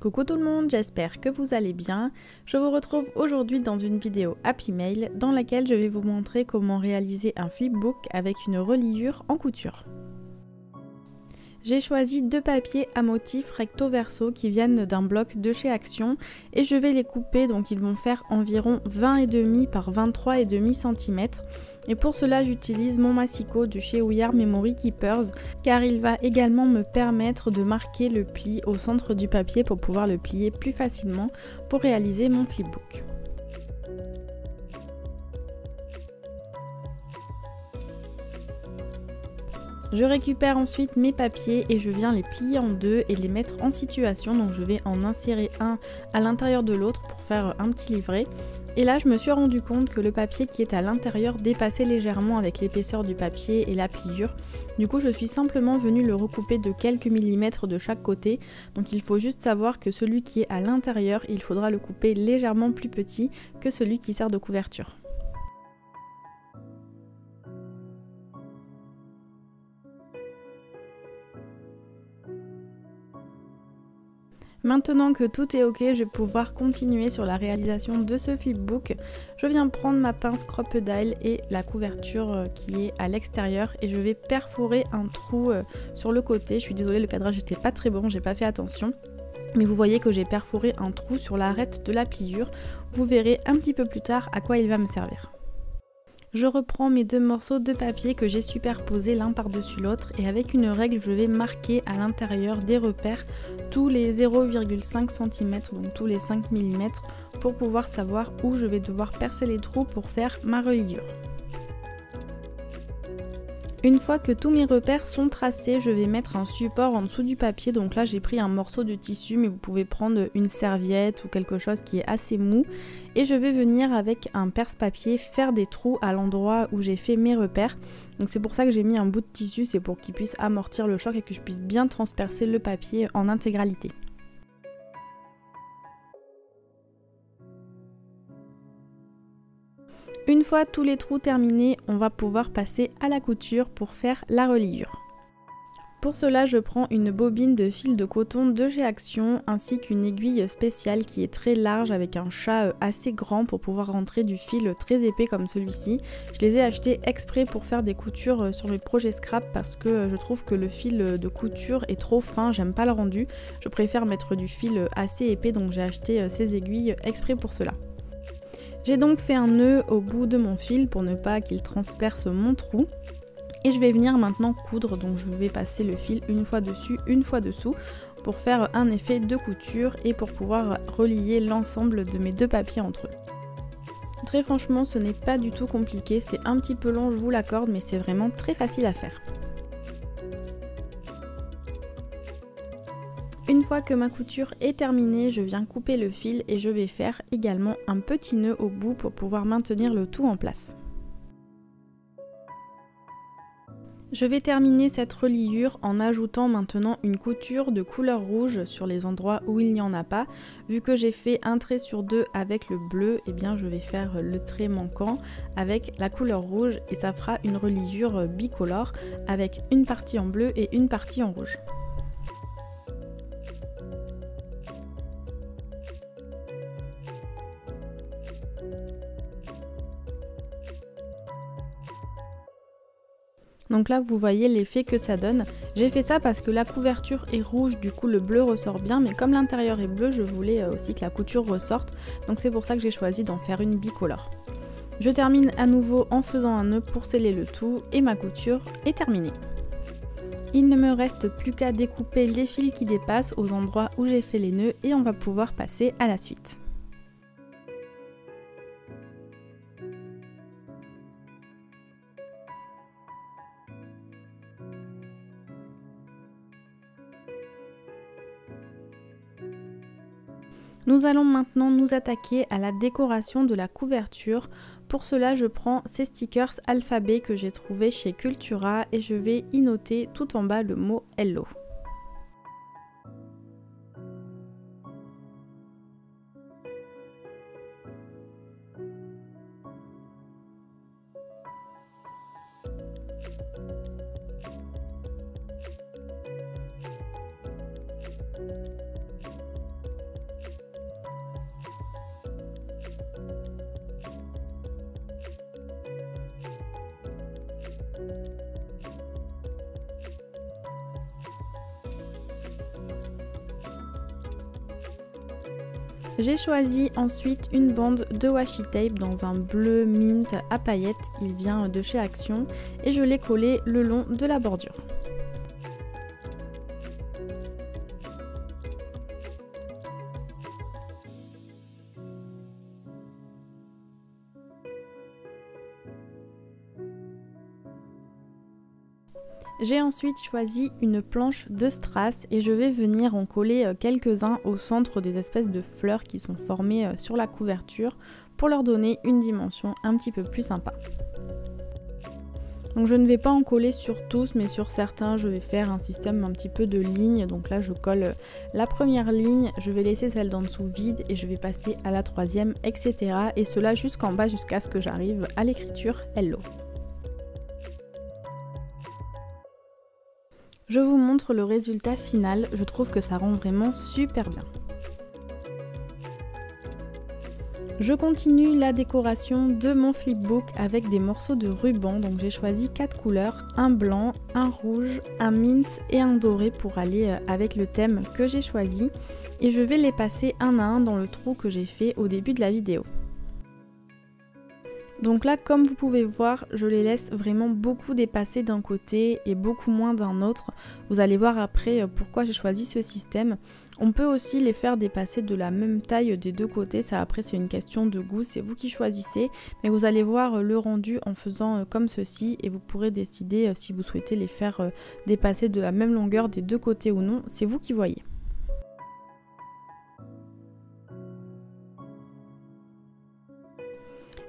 Coucou tout le monde, j'espère que vous allez bien. Je vous retrouve aujourd'hui dans une vidéo Happy Mail dans laquelle je vais vous montrer comment réaliser un flipbook avec une reliure en couture. J'ai choisi deux papiers à motif recto verso qui viennent d'un bloc de chez Action et je vais les couper, donc ils vont faire environ 20,5 par 23,5 cm. Et pour cela j'utilise mon massicot de chez We Are Memory Keepers car il va également me permettre de marquer le pli au centre du papier pour pouvoir le plier plus facilement pour réaliser mon flipbook. Je récupère ensuite mes papiers et je viens les plier en deux et les mettre en situation, donc je vais en insérer un à l'intérieur de l'autre pour faire un petit livret. Et là je me suis rendu compte que le papier qui est à l'intérieur dépassait légèrement avec l'épaisseur du papier et la pliure. Du coup je suis simplement venue le recouper de quelques millimètres de chaque côté, donc il faut juste savoir que celui qui est à l'intérieur, il faudra le couper légèrement plus petit que celui qui sert de couverture. Maintenant que tout est ok, je vais pouvoir continuer sur la réalisation de ce flipbook. Je viens prendre ma pince crocodile et la couverture qui est à l'extérieur et je vais perforer un trou sur le côté. Je suis désolée, le cadrage n'était pas très bon, j'ai pas fait attention. Mais vous voyez que j'ai perforé un trou sur l'arête de la pliure. Vous verrez un petit peu plus tard à quoi il va me servir. Je reprends mes deux morceaux de papier que j'ai superposés l'un par-dessus l'autre et avec une règle je vais marquer à l'intérieur des repères tous les 0,5 cm, donc tous les 5 mm pour pouvoir savoir où je vais devoir percer les trous pour faire ma reliure. Une fois que tous mes repères sont tracés, je vais mettre un support en dessous du papier. Donc là j'ai pris un morceau de tissu, mais vous pouvez prendre une serviette ou quelque chose qui est assez mou. Et je vais venir avec un perce-papier faire des trous à l'endroit où j'ai fait mes repères. Donc c'est pour ça que j'ai mis un bout de tissu, c'est pour qu'il puisse amortir le choc et que je puisse bien transpercer le papier en intégralité. Une fois tous les trous terminés, on va pouvoir passer à la couture pour faire la reliure. Pour cela, je prends une bobine de fil de coton de chez Action ainsi qu'une aiguille spéciale qui est très large avec un chat assez grand pour pouvoir rentrer du fil très épais comme celui-ci. Je les ai achetés exprès pour faire des coutures sur mes projets scrap parce que je trouve que le fil de couture est trop fin, j'aime pas le rendu. Je préfère mettre du fil assez épais, donc j'ai acheté ces aiguilles exprès pour cela. J'ai donc fait un nœud au bout de mon fil pour ne pas qu'il transperce mon trou. Et je vais venir maintenant coudre, donc je vais passer le fil une fois dessus, une fois dessous pour faire un effet de couture et pour pouvoir relier l'ensemble de mes deux papiers entre eux. Très franchement, ce n'est pas du tout compliqué, c'est un petit peu long, je vous l'accorde, mais c'est vraiment très facile à faire. Une fois que ma couture est terminée, je viens couper le fil et je vais faire également un petit nœud au bout pour pouvoir maintenir le tout en place. Je vais terminer cette reliure en ajoutant maintenant une couture de couleur rouge sur les endroits où il n'y en a pas. Vu que j'ai fait un trait sur deux avec le bleu, eh bien je vais faire le trait manquant avec la couleur rouge et ça fera une reliure bicolore avec une partie en bleu et une partie en rouge. Donc là vous voyez l'effet que ça donne. J'ai fait ça parce que la couverture est rouge, du coup le bleu ressort bien, mais comme l'intérieur est bleu, je voulais aussi que la couture ressorte, donc c'est pour ça que j'ai choisi d'en faire une bicolore. Je termine à nouveau en faisant un nœud pour sceller le tout et ma couture est terminée. Il ne me reste plus qu'à découper les fils qui dépassent aux endroits où j'ai fait les nœuds et on va pouvoir passer à la suite. Nous allons maintenant nous attaquer à la décoration de la couverture. Pour cela, je prends ces stickers alphabet que j'ai trouvé chez Cultura et je vais y noter tout en bas le mot Hello. J'ai choisi ensuite une bande de washi tape dans un bleu mint à paillettes, il vient de chez Action, et je l'ai collé le long de la bordure. J'ai ensuite choisi une planche de strass et je vais venir en coller quelques-uns au centre des espèces de fleurs qui sont formées sur la couverture pour leur donner une dimension un petit peu plus sympa. Donc je ne vais pas en coller sur tous, mais sur certains je vais faire un système un petit peu de lignes. Donc là je colle la première ligne, je vais laisser celle d'en dessous vide et je vais passer à la troisième, etc. Et cela jusqu'en bas jusqu'à ce que j'arrive à l'écriture Hello. Je vous montre le résultat final, je trouve que ça rend vraiment super bien. Je continue la décoration de mon flipbook avec des morceaux de ruban, donc j'ai choisi 4 couleurs, un blanc, un rouge, un mint et un doré pour aller avec le thème que j'ai choisi et je vais les passer un à un dans le trou que j'ai fait au début de la vidéo. Donc là, comme vous pouvez voir, je les laisse vraiment beaucoup dépasser d'un côté et beaucoup moins d'un autre. Vous allez voir après pourquoi j'ai choisi ce système. On peut aussi les faire dépasser de la même taille des deux côtés. Ça après c'est une question de goût, c'est vous qui choisissez. Mais vous allez voir le rendu en faisant comme ceci et vous pourrez décider si vous souhaitez les faire dépasser de la même longueur des deux côtés ou non. C'est vous qui voyez.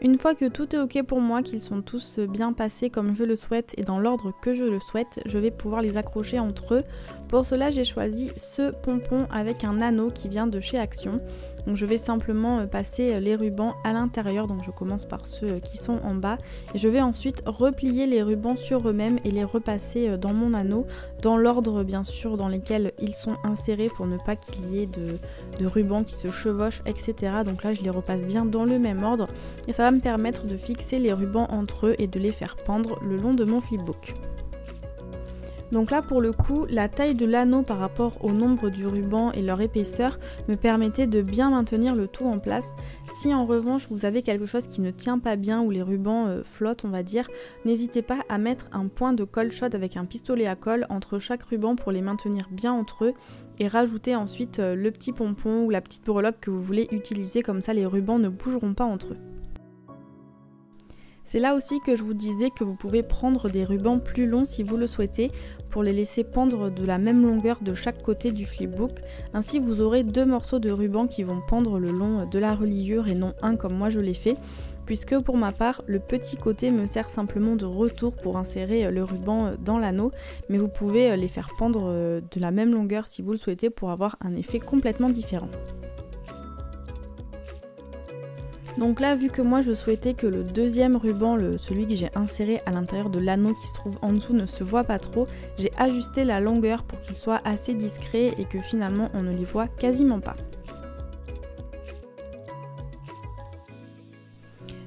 Une fois que tout est ok pour moi, qu'ils sont tous bien passés comme je le souhaite et dans l'ordre que je le souhaite, je vais pouvoir les accrocher entre eux. Pour cela, j'ai choisi ce pompon avec un anneau qui vient de chez Action. Donc je vais simplement passer les rubans à l'intérieur, donc je commence par ceux qui sont en bas. Et je vais ensuite replier les rubans sur eux-mêmes et les repasser dans mon anneau, dans l'ordre bien sûr dans lesquels ils sont insérés pour ne pas qu'il y ait de rubans qui se chevauchent, etc. Donc là je les repasse bien dans le même ordre et ça va me permettre de fixer les rubans entre eux et de les faire pendre le long de mon flipbook. Donc là pour le coup, la taille de l'anneau par rapport au nombre du ruban et leur épaisseur me permettait de bien maintenir le tout en place. Si en revanche vous avez quelque chose qui ne tient pas bien ou les rubans flottent on va dire, n'hésitez pas à mettre un point de colle chaude avec un pistolet à colle entre chaque ruban pour les maintenir bien entre eux et rajouter ensuite le petit pompon ou la petite breloque que vous voulez utiliser, comme ça les rubans ne bougeront pas entre eux. C'est là aussi que je vous disais que vous pouvez prendre des rubans plus longs si vous le souhaitez pour les laisser pendre de la même longueur de chaque côté du flipbook. Ainsi vous aurez deux morceaux de ruban qui vont pendre le long de la reliure et non un comme moi je l'ai fait, puisque pour ma part le petit côté me sert simplement de retour pour insérer le ruban dans l'anneau, mais vous pouvez les faire pendre de la même longueur si vous le souhaitez pour avoir un effet complètement différent. Donc là, vu que moi je souhaitais que le deuxième ruban, celui que j'ai inséré à l'intérieur de l'anneau qui se trouve en dessous, ne se voit pas trop, j'ai ajusté la longueur pour qu'il soit assez discret et que finalement on ne les voit quasiment pas.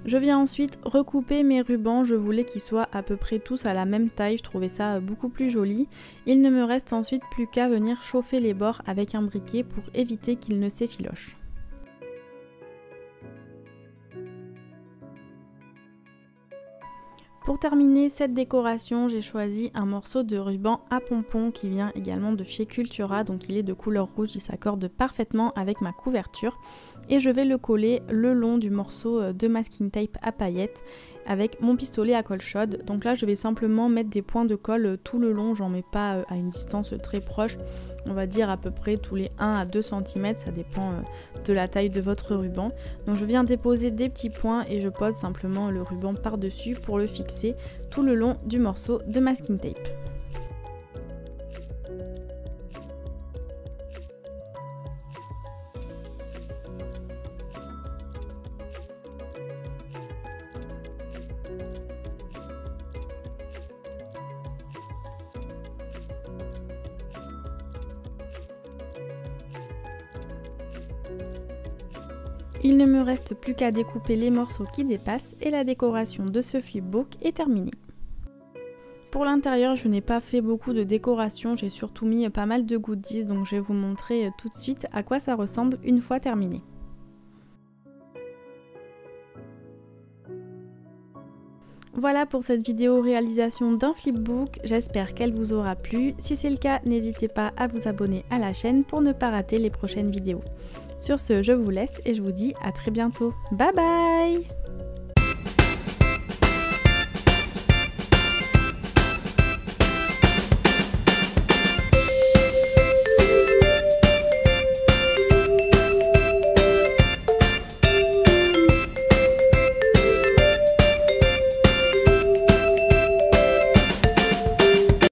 Je viens ensuite recouper mes rubans, je voulais qu'ils soient à peu près tous à la même taille, je trouvais ça beaucoup plus joli. Il ne me reste ensuite plus qu'à venir chauffer les bords avec un briquet pour éviter qu'ils ne s'effilochent. Pour terminer cette décoration, j'ai choisi un morceau de ruban à pompons qui vient également de chez Cultura, donc il est de couleur rouge, il s'accorde parfaitement avec ma couverture. Et je vais le coller le long du morceau de masking tape à paillettes avec mon pistolet à colle chaude. Donc là je vais simplement mettre des points de colle tout le long, j'en mets pas à une distance très proche, on va dire à peu près tous les 1 à 2 cm, ça dépend de la taille de votre ruban. Donc je viens déposer des petits points et je pose simplement le ruban par dessus pour le fixer tout le long du morceau de masking tape. Il ne me reste plus qu'à découper les morceaux qui dépassent et la décoration de ce flipbook est terminée. Pour l'intérieur, je n'ai pas fait beaucoup de décoration, j'ai surtout mis pas mal de goodies, donc je vais vous montrer tout de suite à quoi ça ressemble une fois terminé. Voilà pour cette vidéo réalisation d'un flipbook, j'espère qu'elle vous aura plu. Si c'est le cas, n'hésitez pas à vous abonner à la chaîne pour ne pas rater les prochaines vidéos. Sur ce, je vous laisse et je vous dis à très bientôt. Bye bye!